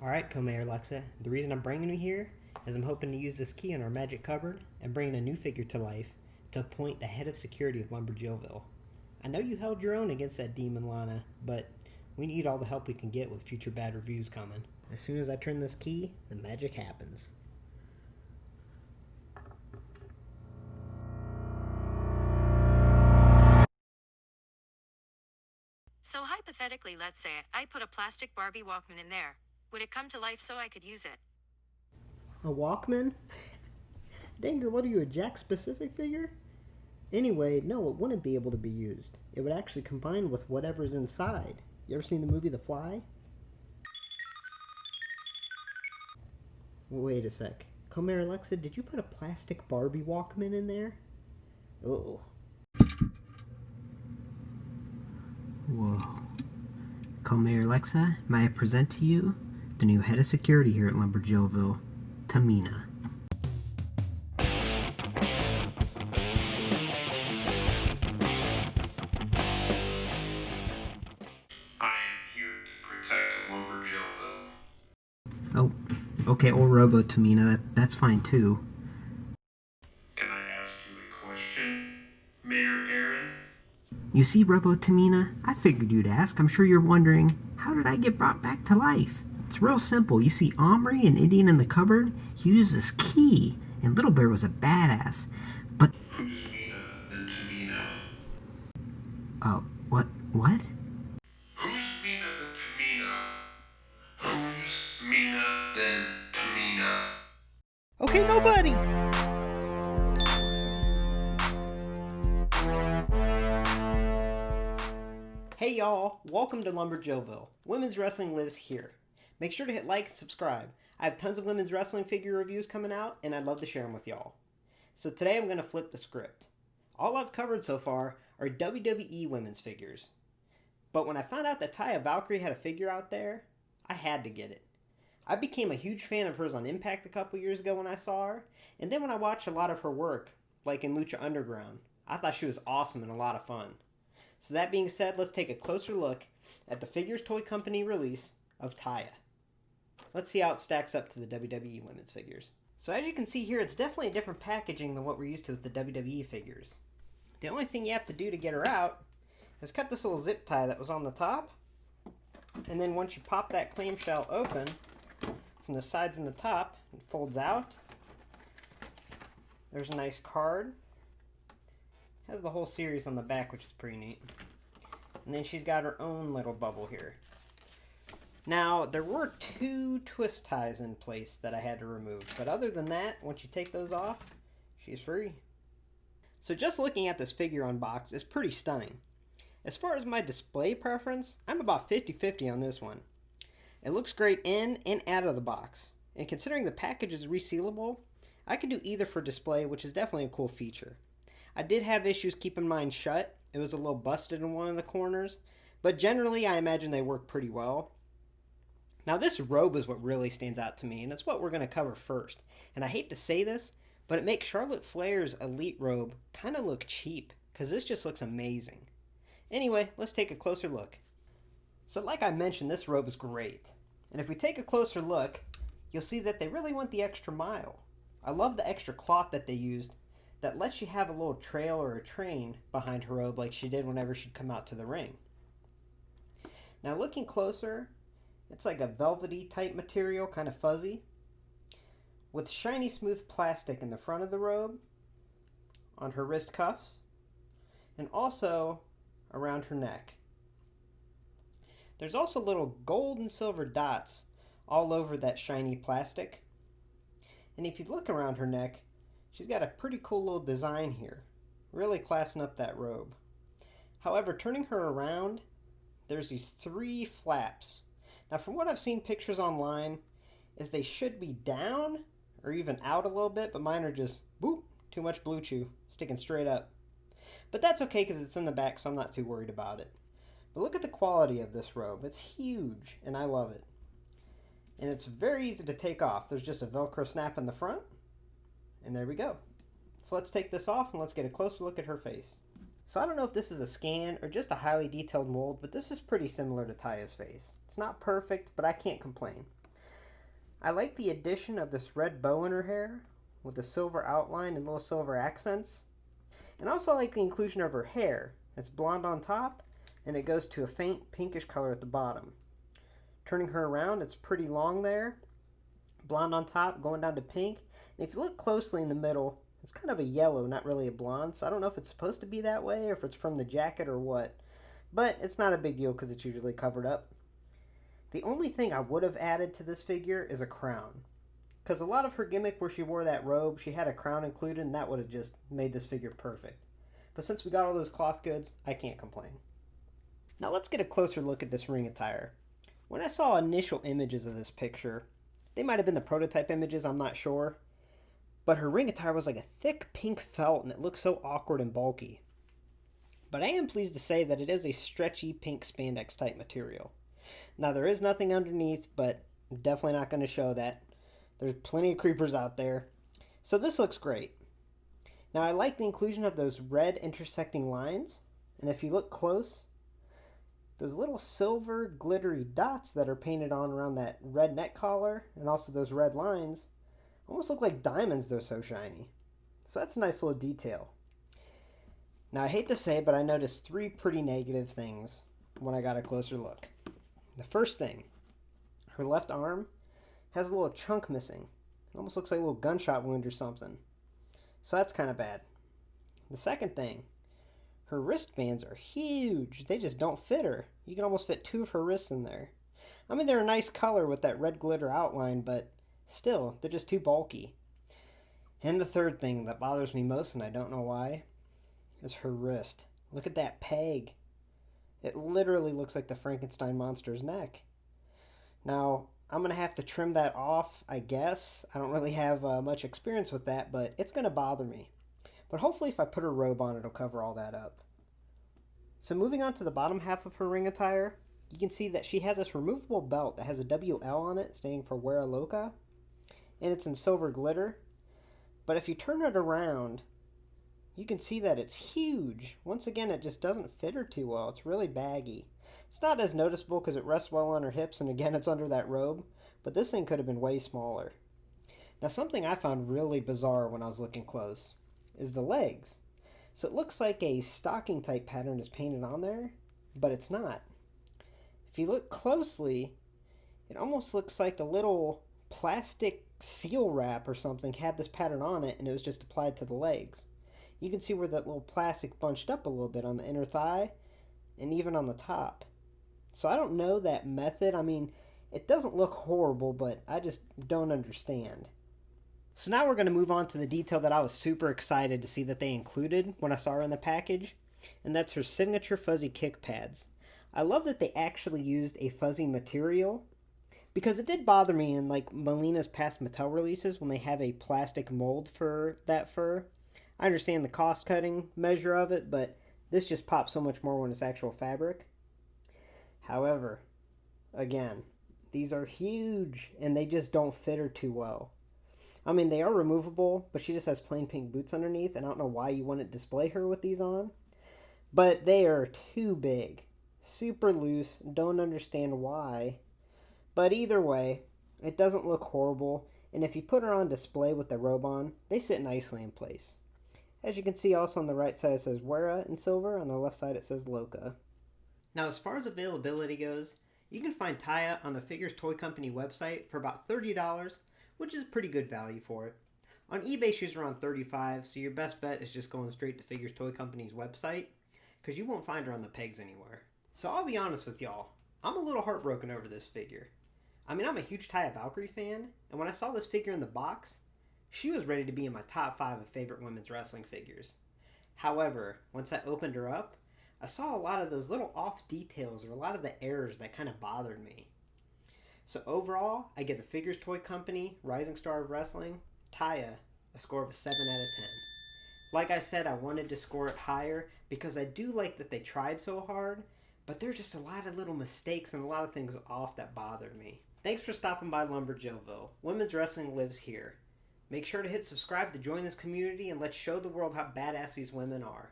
Alright, Co-Mayor Alexa, the reason I'm bringing you here is I'm hoping to use this key in our magic cupboard and bring a new figure to life to appoint the head of security of Lumberjillville. I know you held your own against that demon Lana, but we need all the help we can get with future bad reviews coming. As soon as I turn this key, the magic happens. So hypothetically, let's say I put a plastic Barbie Walkman in there. Would it come to life so I could use it? A Walkman? Danger, what are you, a Jack-specific figure? Anyway, no, it wouldn't be able to be used. It would actually combine with whatever's inside. You ever seen the movie The Fly? Wait a sec. Co-Mayor Alexa, did you put a plastic Barbie Walkman in there? Uh-oh. Whoa. Co-Mayor Alexa, may I present to you the new head of security here at Lumberjillville, Tamina. Oh, okay, or Robo Tamina, that's fine too. Can I ask you a question, Mayor Aaron? You see, Robo Tamina, I figured you'd ask. I'm sure you're wondering, how did I get brought back to life? It's real simple. You see Omri, an Indian in the cupboard, he used this key, and Little Bear was a badass. But... Who's Mina than Tamina? What? Who's Mina than Tamina? Who's Mina than Tamina? Okay, nobody! Hey y'all, welcome to Lumberjillville. Women's wrestling lives here. Make sure to hit like and subscribe. I have tons of women's wrestling figure reviews coming out, and I'd love to share them with y'all. So today I'm going to flip the script. All I've covered so far are WWE women's figures. But when I found out that Taya Valkyrie had a figure out there, I had to get it. I became a huge fan of hers on Impact a couple years ago when I saw her, and then when I watched a lot of her work, like in Lucha Underground, I thought she was awesome and a lot of fun. So that being said, let's take a closer look at the Figures Toy Company release of Taya. Let's see how it stacks up to the WWE women's figures. So as you can see here, it's definitely a different packaging than what we're used to with the WWE figures. The only thing you have to do to get her out is cut this little zip tie that was on the top, and then once you pop that clamshell open from the sides and the top, it folds out. There's a nice card. Has the whole series on the back, which is pretty neat. And then she's got her own little bubble here. Now, there were 2 twist ties in place that I had to remove, but other than that, once you take those off, she's free. So just looking at this figure on box is pretty stunning. As far as my display preference, I'm about 50-50 on this one. It looks great in and out of the box, and considering the package is resealable, I can do either for display, which is definitely a cool feature. I did have issues keeping mine shut. It was a little busted in one of the corners, but generally I imagine they work pretty well. Now this robe is what really stands out to me, and it's what we're going to cover first. And I hate to say this, but it makes Charlotte Flair's Elite robe kind of look cheap, because this just looks amazing. Anyway, let's take a closer look. So like I mentioned, this robe is great. And if we take a closer look, you'll see that they really went the extra mile. I love the extra cloth that they used that lets you have a little trail or a train behind her robe like she did whenever she'd come out to the ring. Now looking closer, it's like a velvety type material, kind of fuzzy, with shiny smooth plastic in the front of the robe, on her wrist cuffs, and also around her neck. There's also little gold and silver dots all over that shiny plastic. And if you look around her neck, she's got a pretty cool little design here, really classing up that robe. However, turning her around, there's these 3 flaps. Now from what I've seen pictures online, is they should be down or even out a little bit, but mine are just, boop, too much blue chew, sticking straight up. But that's okay because it's in the back, so I'm not too worried about it. But look at the quality of this robe. It's huge, and I love it. And it's very easy to take off. There's just a Velcro snap in the front, and there we go. So let's take this off and let's get a closer look at her face. So I don't know if this is a scan or just a highly detailed mold, but this is pretty similar to Taya's face. It's not perfect, but I can't complain. I like the addition of this red bow in her hair with the silver outline and little silver accents. And I also like the inclusion of her hair. It's blonde on top and it goes to a faint pinkish color at the bottom. Turning her around, it's pretty long there. Blonde on top, going down to pink. And if you look closely in the middle, it's kind of a yellow, not really a blonde. So I don't know if it's supposed to be that way or if it's from the jacket or what. But it's not a big deal because it's usually covered up. The only thing I would have added to this figure is a crown. Because a lot of her gimmick where she wore that robe, she had a crown included, and that would have just made this figure perfect. But since we got all those cloth goods, I can't complain. Now let's get a closer look at this ring attire. When I saw initial images of this picture, they might have been the prototype images, I'm not sure. But her ring attire was like a thick pink felt and it looked so awkward and bulky. But I am pleased to say that it is a stretchy pink spandex type material. Now there is nothing underneath, but I'm definitely not going to show that. There's plenty of creepers out there. So this looks great. Now I like the inclusion of those red intersecting lines. And if you look close, those little silver glittery dots that are painted on around that red neck collar and also those red lines almost look like diamonds, they're so shiny. So that's a nice little detail. Now I hate to say it, but I noticed 3 pretty negative things when I got a closer look. The first thing, her left arm has a little chunk missing. It almost looks like a little gunshot wound or something. So that's kind of bad. The second thing, her wristbands are huge. They just don't fit her. You can almost fit 2 of her wrists in there. I mean, they're a nice color with that red glitter outline, but still, they're just too bulky. And the third thing that bothers me most, and I don't know why, is her wrist. Look at that peg. It literally looks like the Frankenstein monster's neck. Now, I'm going to have to trim that off, I guess. I don't really have much experience with that, but it's going to bother me. But hopefully if I put her robe on, it'll cover all that up. So moving on to the bottom half of her ring attire, you can see that she has this removable belt that has a WL on it, standing for Wera Loca. And it's in silver glitter. But if you turn it around, you can see that it's huge. Once again, it just doesn't fit her too well. It's really baggy. It's not as noticeable because it rests well on her hips, and again, it's under that robe. But this thing could have been way smaller. Now, something I found really bizarre when I was looking close is the legs. So it looks like a stocking type pattern is painted on there, but it's not. If you look closely, it almost looks like a little plastic seal wrap or something had this pattern on it and it was just applied to the legs. You can see where that little plastic bunched up a little bit on the inner thigh and even on the top. So I don't know that method. I mean, it doesn't look horrible, but I just don't understand. So now we're going to move on to the detail that I was super excited to see that they included when I saw her in the package, and that's her signature fuzzy kick pads. I love that they actually used a fuzzy material, because it did bother me in like Melina's past Mattel releases when they have a plastic mold for that fur. I understand the cost cutting measure of it, but this just pops so much more when it's actual fabric. However, again, these are huge and they just don't fit her too well. I mean, they are removable, but she just has plain pink boots underneath, and I don't know why you wouldn't display her with these on. But they are too big. Super loose, don't understand why. But either way, it doesn't look horrible, and if you put her on display with the robe on, they sit nicely in place. As you can see, also on the right side it says Wera in silver, on the left side it says Loca. Now, as far as availability goes, you can find Taya on the Figures Toy Company website for about $30, which is a pretty good value for it. On eBay, she's around $35, so your best bet is just going straight to Figures Toy Company's website, because you won't find her on the pegs anywhere. So I'll be honest with y'all, I'm a little heartbroken over this figure. I mean, I'm a huge Taya Valkyrie fan, and when I saw this figure in the box, she was ready to be in my top 5 of favorite women's wrestling figures. However, once I opened her up, I saw a lot of those little off details or a lot of the errors that kind of bothered me. So overall, I give the Figures Toy Company Rising Star of Wrestling, Taya, a score of a 7 out of 10. Like I said, I wanted to score it higher because I do like that they tried so hard, but there are just a lot of little mistakes and a lot of things off that bothered me. Thanks for stopping by Lumberjillville. Women's wrestling lives here. Make sure to hit subscribe to join this community and let's show the world how badass these women are.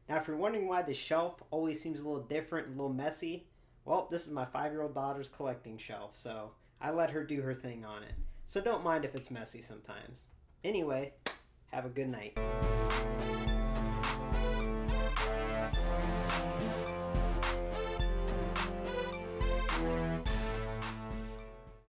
Now, if you're wondering why this shelf always seems a little different and a little messy, well, this is my 5-year-old daughter's collecting shelf, so I let her do her thing on it. So don't mind if it's messy sometimes. Anyway, have a good night.